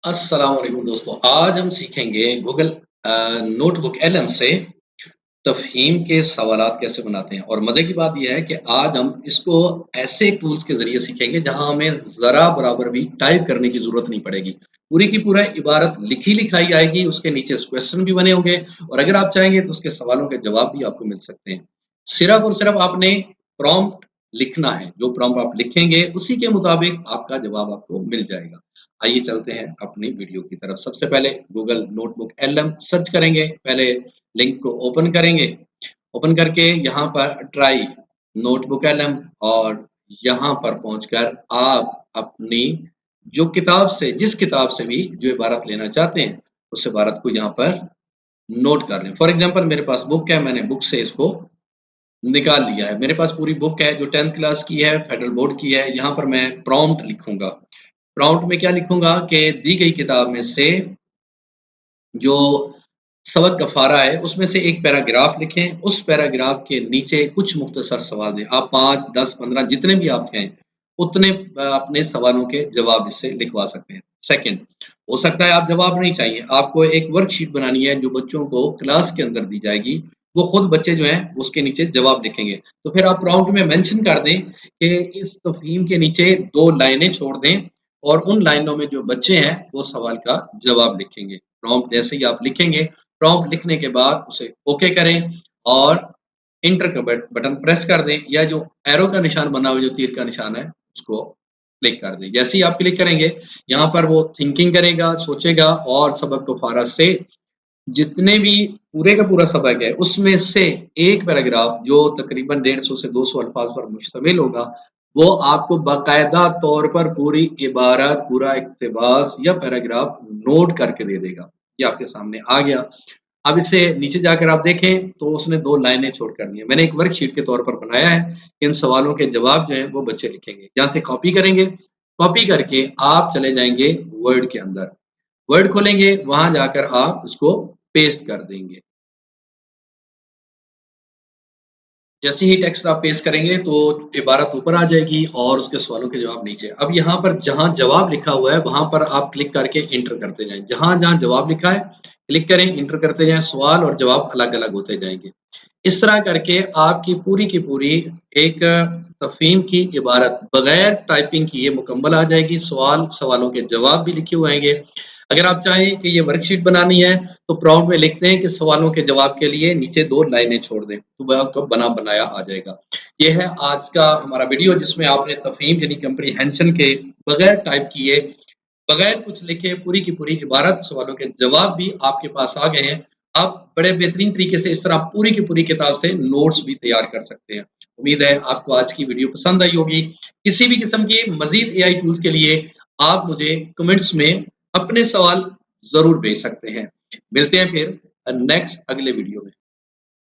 अस्सलाम वालेकुम दोस्तों। आज हम सीखेंगे गूगल नोटबुक एलएम से तफ़हीम के सवालात कैसे बनाते हैं। और मज़े की बात यह है कि आज हम इसको ऐसे टूल्स के ज़रिए सीखेंगे जहां हमें ज़रा बराबर भी टाइप करने की ज़रूरत नहीं पड़ेगी। पूरी की पूरा इबारत लिखी लिखाई आएगी, उसके नीचे क्वेश्चन भी बने होंगे और अगर आप चाहेंगे तो उसके सवालों के जवाब भी आपको मिल सकते हैं। सिर्फ और सिर्फ आपने प्रॉम्प्ट लिखना है, जो प्रॉम्प्ट आप लिखेंगे उसी के मुताबिक आपका जवाब आपको मिल जाएगा। आइए चलते हैं अपनी वीडियो की तरफ। सबसे पहले गूगल नोटबुक एलएम सर्च करेंगे। पहले लिंक को ओपन करेंगे। ओपन करके यहाँ पर ट्राई नोटबुक एलएम और यहाँ पर पहुंचकर आप अपनी जो किताब से जिस किताब से भी जो इबारत लेना चाहते हैं उस इबारत को यहाँ पर नोट कर लें। फॉर एग्जांपल मेरे पास बुक है, मैंने बुक से इसको निकाल लिया है। मेरे पास पूरी बुक है जो 10th क्लास की है, फेडरल बोर्ड की है। यहाँ पर मैं प्रॉम्प्ट लिखूंगा। प्रॉम्प्ट में क्या लिखूंगा कि दी गई किताब में से जो सबक गफ़ारा है उसमें से एक पैराग्राफ लिखें। उस पैराग्राफ के नीचे कुछ मुख्तसर सवाल दें। आप 5, 10, 15 जितने भी आप हैं उतने अपने सवालों के जवाब इससे लिखवा सकते हैं। सेकंड, हो सकता है आप जवाब नहीं चाहिए, आपको एक वर्कशीट बनानी है जो बच्चों को क्लास के अंदर दी जाएगी। वो खुद बच्चे जो हैं उसके नीचे जवाब लिखेंगे। तो फिर आप प्रॉम्प्ट में मेंशन कर दें कि इस तफ़हीम के नीचे 2 लाइनें छोड़ दें और उन लाइनों में जो बच्चे हैं वो सवाल का जवाब लिखेंगे। प्रॉम्प्ट जैसे ही आप लिखेंगे, प्रॉम्प्ट लिखने के बाद उसे ओके करें और इंटर का बटन प्रेस कर दें या जो एरो का निशान बना हुआ जो तीर का निशान है उसको क्लिक कर दें। जैसे ही आप क्लिक करेंगे यहाँ पर वो थिंकिंग करेगा, सोचेगा और सबक दोबारा से जितने भी पूरे का पूरा सबक है उसमें से एक पैराग्राफ जो तकरीबन 150 से 200 अल्फाज पर मुश्तमिल होगा वो आपको बाकायदा तौर पर पूरी इबारत, पूरा इक्तिबास या पैराग्राफ नोट करके दे देगा। ये आपके सामने आ गया। अब इसे नीचे जाकर आप देखें तो उसने 2 लाइनें छोड़ कर दी हैं। मैंने एक वर्कशीट के तौर पर बनाया है। इन सवालों के जवाब जो हैं वो बच्चे लिखेंगे। यहाँ से कॉपी करेंगे। कॉपी करके आप चले जाएंगे वर्ड के अंदर। वर्ड खोलेंगे, वहां जाकर आप उसको पेस्ट कर देंगे। जैसे ही टेक्स्ट आप पेस्ट करेंगे तो इबारत ऊपर आ जाएगी और उसके सवालों के जवाब नीचे। अब यहाँ पर जहाँ जवाब लिखा हुआ है वहां पर आप क्लिक करके इंटर करते जाएं। जहां जहां जवाब लिखा है क्लिक करें, इंटर करते जाएं। सवाल और जवाब अलग अलग होते जाएंगे। इस तरह करके आपकी पूरी की पूरी एक तफहीम की इबारत बगैर टाइपिंग किए मुकम्मल आ जाएगी। सवालों के जवाब भी लिखे हुए आएंगे। अगर आप चाहें कि ये वर्कशीट बनानी है तो प्रॉम्प्ट में लिखते हैं कि सवालों के जवाब के लिए नीचे 2 लाइनें छोड़ दें, तो वह आपको बना बनाया आ जाएगा। ये है आज का हमारा वीडियो जिसमें आपने तफहीम यानी कंप्रीहेंशन के बगैर टाइप किए, बगैर कुछ लिखे पूरी की पूरी इबारत, सवालों के जवाब भी आपके पास आ गए हैं। आप बड़े बेहतरीन तरीके से इस तरह पूरी की पूरी किताब से नोट्स भी तैयार कर सकते हैं। उम्मीद है आपको आज की वीडियो पसंद आई होगी। किसी भी किस्म की मजीद एआई टूल्स के लिए आप मुझे कमेंट्स में अपने सवाल ज़रूर भेज सकते हैं। मिलते हैं फिर नेक्स्ट अगले वीडियो में।